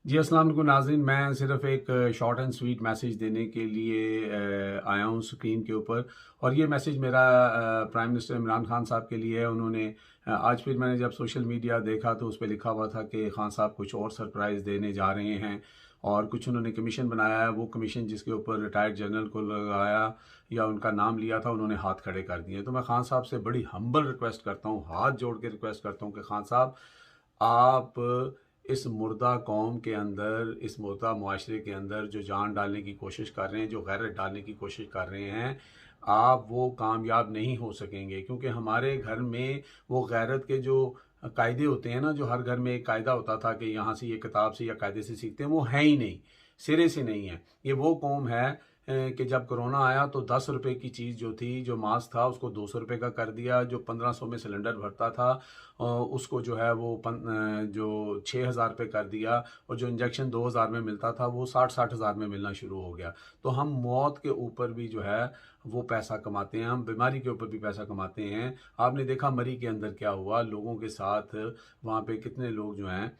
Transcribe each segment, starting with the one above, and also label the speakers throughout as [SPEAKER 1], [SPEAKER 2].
[SPEAKER 1] जी, अस्सलाम वालेकुम नाज़रीन। मैं सिर्फ़ एक शॉर्ट एंड स्वीट मैसेज देने के लिए आया हूँ स्क्रीन के ऊपर। और ये मैसेज मेरा प्राइम मिनिस्टर इमरान खान साहब के लिए है। उन्होंने आज फिर मैंने जब सोशल मीडिया देखा तो उस पे लिखा हुआ था कि खान साहब कुछ और सरप्राइज़ देने जा रहे हैं और कुछ उन्होंने कमीशन बनाया है। वो कमीशन जिसके ऊपर रिटायर्ड जनरल को लगाया या उनका नाम लिया था, उन्होंने हाथ खड़े कर दिए। तो मैं खान साहब से बड़ी हम्बल रिक्वेस्ट करता हूँ, हाथ जोड़ के रिक्वेस्ट करता हूँ कि खान साहब, आप इस मुर्दा कौम के अंदर, इस मुर्दा मुआशरे के अंदर जो जान डालने की कोशिश कर रहे हैं, जो गैरत डालने की कोशिश कर रहे हैं, आप वो कामयाब नहीं हो सकेंगे। क्योंकि हमारे घर में वो गैरत के जो कायदे होते हैं ना, जो हर घर में एक कायदा होता था कि यहाँ से ये किताब से या कायदे से सीखते हैं, वो है ही नहीं, सिरे से नहीं है। ये वो कौम है कि जब कोरोना आया तो 10 रुपए की चीज़ जो थी, जो मास्क था, उसको 200 रुपये का कर दिया। जो 1500 में सिलेंडर भरता था उसको जो है वो जो 6000 रुपये कर दिया। और जो इंजेक्शन 2000 में मिलता था वो 60-60 हज़ार में मिलना शुरू हो गया। तो हम मौत के ऊपर भी जो है वो पैसा कमाते हैं, हम बीमारी के ऊपर भी पैसा कमाते हैं। आपने देखा मरी के अंदर क्या हुआ, लोगों के साथ वहाँ पे कितने लोग जो हैं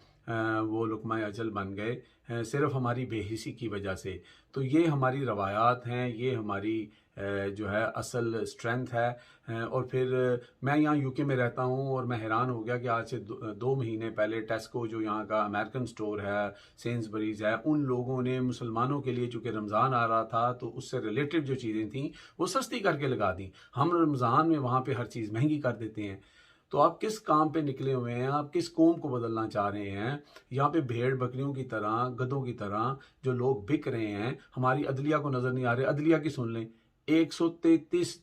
[SPEAKER 1] वो लुक़मा अजल बन गए सिर्फ हमारी बेहिसी की वजह से। तो ये हमारी रवायात हैं, ये हमारी जो है असल स्ट्रेंथ है। और फिर मैं यहाँ यूके में रहता हूँ और मैं हैरान हो गया कि आज से 2 महीने पहले टेस्को, जो यहाँ का अमेरिकन स्टोर है, सेंसबरीज है, उन लोगों ने मुसलमानों के लिए, चूँकि रमज़ान आ रहा था तो उससे रिलेटेड जो चीज़ें थीं वो सस्ती करके लगा दी। हम रमज़ान में वहाँ पे हर चीज़ महंगी कर देते हैं। तो आप किस काम पे निकले हुए हैं? आप किस कौम को बदलना चाह रहे हैं? यहाँ पे भेड़ बकरियों की तरह, गधों की तरह जो लोग बिक रहे हैं, हमारी अदलिया को नज़र नहीं आ रहे। अदलिया की सुन लें, 133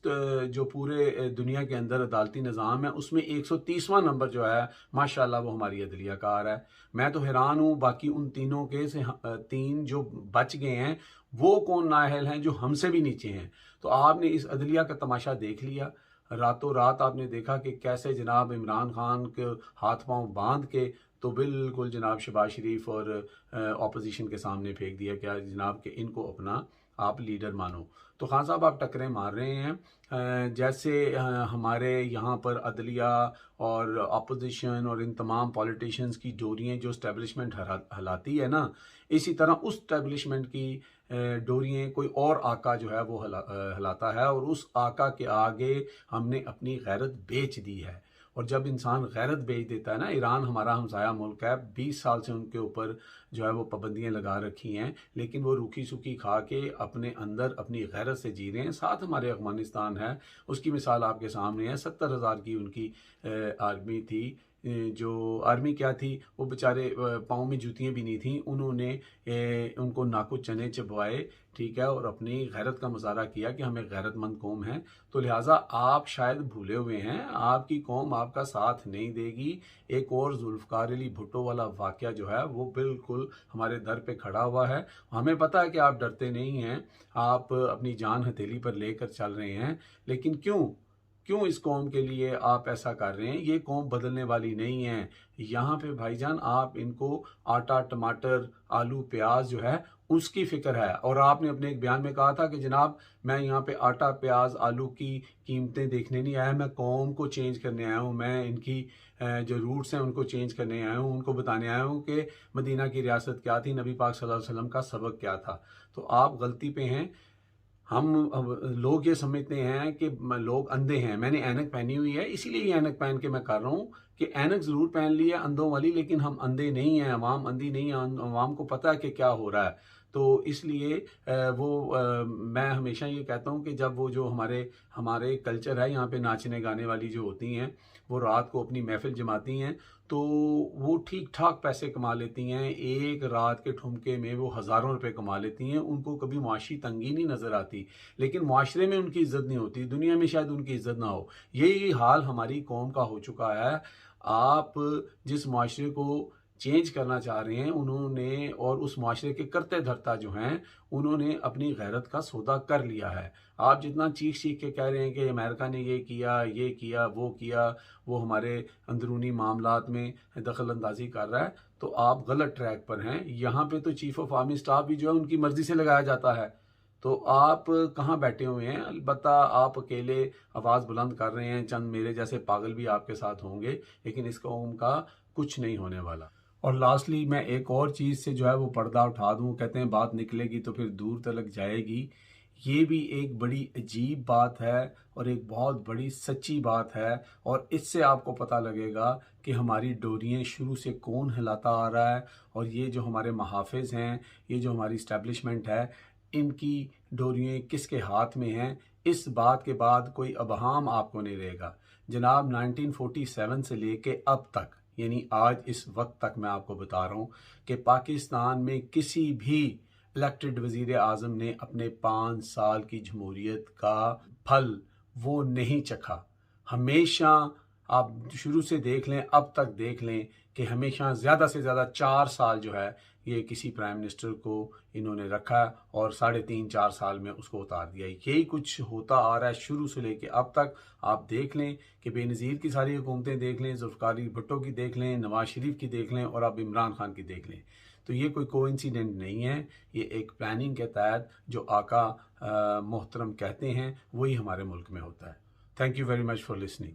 [SPEAKER 1] जो पूरे दुनिया के अंदर अदालती निज़ाम है, उसमें 130वां नंबर जो है, माशाअल्लाह, वो हमारी अदलिया का आ रहा है। मैं तो हैरान हूँ, बाकी उन तीनों के से 3 जो बच गए हैं, वो कौन नाअहल हैं जो हमसे भी नीचे हैं। तो आपने इस अदलिया का तमाशा देख लिया। रातों रात आपने देखा कि कैसे जनाब इमरान खान के हाथ पांव बांध के तो बिल्कुल जनाब शहबाज शरीफ और ऑपोजिशन के सामने फेंक दिया क्या जनाब कि इनको अपना आप लीडर मानो। तो खान साहब, आप टक्करें मार रहे हैं। जैसे हमारे यहाँ पर अदलिया और अपोजिशन और इन तमाम पॉलिटिशियंस की डोरियाँ जो इस्टेब्लिशमेंट हलाती है ना, इसी तरह उस इस्टेब्लिशमेंट की डोरियाँ कोई और आका जो है वो हलाता है। और उस आका के आगे हमने अपनी गैरत बेच दी है। और जब इंसान गैरत बेच देता है ना, ईरान हमारा हमसाया मुल्क है, 20 साल से उनके ऊपर जो है वो पाबंदियाँ लगा रखी हैं, लेकिन वो रूखी सूखी खा के अपने अंदर अपनी गैरत से जी रहे हैं। साथ हमारे अफगानिस्तान है, उसकी मिसाल आपके सामने है। 70,000 की उनकी आर्मी थी। जो आर्मी क्या थी, वो बेचारे पाँव में जूतियाँ भी नहीं थी, उन्होंने उनको नाको चने चबवाए, ठीक है, और अपनी गैरत का मुजाहरा किया कि हम एक गैरतमंद कौम हैं। तो लिहाजा आप शायद भूले हुए हैं, आपकी कौम आपका साथ नहीं देगी। एक और जुल्फ़िकार अली भुट्टो वाला वाक़या जो है वो बिल्कुल हमारे दर पे खड़ा हुआ है। हमें पता है कि आप डरते नहीं हैं, आप अपनी जान हथेली पर लेकर चल रहे हैं, लेकिन क्यों? क्यों इस कौम के लिए आप ऐसा कर रहे हैं? ये कौम बदलने वाली नहीं है। यहाँ पे भाईजान आप इनको आटा, टमाटर, आलू, प्याज जो है उसकी फ़िक्र है। और आपने अपने एक बयान में कहा था कि जनाब, मैं यहाँ पे आटा, प्याज, आलू की कीमतें देखने नहीं आया, मैं कौम को चेंज करने आया हूँ। मैं इनकी जो रूट्स हैं उनको चेंज करने आया हूँ, उनको बताने आया हूँ कि मदीना की रियासत क्या थी, नबी पाक सल्लल्लाहु अलैहि वसल्लम का सबक क्या था। तो आप गलती पे हैं। हम अब लोग ये समझते हैं कि लोग अंधे हैं। मैंने ऐनक पहनी हुई है, इसीलिए ये ऐनक पहन के मैं कर रहा हूँ कि ऐनक ज़रूर पहन ली है अंधों वाली, लेकिन हम अंधे नहीं हैं, अवाम अंधी नहीं है, अवाम को पता है कि क्या हो रहा है। तो इसलिए मैं हमेशा ये कहता हूँ कि जब वो जो हमारे हमारे कल्चर है, यहाँ पे नाचने गाने वाली जो होती हैं, वो रात को अपनी महफ़िल जमाती हैं, तो वो ठीक-ठाक पैसे कमा लेती हैं। एक रात के ठुमके में वो हज़ारों रुपए कमा लेती हैं, उनको कभी मुआशी तंगी नहीं नज़र आती। लेकिन मुआशरे में उनकी इज़्ज़त नहीं होती, दुनिया में शायद उनकी इज़्ज़त ना हो। यही हाल हमारी कौम का हो चुका है। आप जिस मुआशरे को चेंज करना चाह रहे हैं, उन्होंने, और उस मुआशरे के करते-धर्ता जो हैं, उन्होंने अपनी गैरत का सौदा कर लिया है। आप जितना चीख-चीख के कह रहे हैं कि अमेरिका ने ये किया, वो हमारे अंदरूनी मामलात में दखल-अंदाज़ी कर रहा है, तो आप गलत ट्रैक पर हैं। यहाँ पे तो चीफ़ ऑफ़ आर्मी स्टाफ़ भी जो है उनकी मर्ज़ी से लगाया जाता है। तो आप कहाँ बैठे हुए हैं? अलबत्ता आप अकेले आवाज़ बुलंद कर रहे हैं, चंद मेरे जैसे पागल भी आपके साथ होंगे, लेकिन इस कौम का कुछ नहीं होने वाला। और लास्टली मैं एक और चीज़ से जो है वो पर्दा उठा दूँ, कहते हैं बात निकलेगी तो फिर दूर तलक जाएगी। ये भी एक बड़ी अजीब बात है और एक बहुत बड़ी सच्ची बात है, और इससे आपको पता लगेगा कि हमारी डोरियाँ शुरू से कौन हिलाता आ रहा है, और ये जो हमारे महाफ़िज़ हैं, ये जो हमारी इस्टेब्लिशमेंट है, इनकी डोरियाँ किसके हाथ में हैं, इस बात के बाद कोई अबहाम आपको नहीं रहेगा। जनाब 1947 से लेके अब तक, यानी आज इस वक्त तक मैं आपको बता रहा हूँ कि पाकिस्तान में किसी भी इलेक्टेड वज़ीर आज़म ने अपने 5 साल की जमहूरियत का फल वो नहीं चखा। हमेशा आप शुरू से देख लें, अब तक देख लें कि हमेशा ज़्यादा से ज़्यादा 4 साल जो है ये किसी प्राइम मिनिस्टर को इन्होंने रखा और 3.5-4 साल में उसको उतार दिया। यही कुछ होता आ रहा है शुरू से लेके अब तक। आप देख लें कि बेनज़ीर की सारी हुकूमतें देख लें, ज़ुल्फ़िकार अली भुट्टो की देख लें, नवाज़ शरीफ की देख लें और अब इमरान खान की देख लें। तो ये कोई कोइंसिडेंट नहीं है, ये एक प्लानिंग के तहत जो आका मोहतरम कहते हैं वही हमारे मुल्क में होता है। Thank you very much for listening.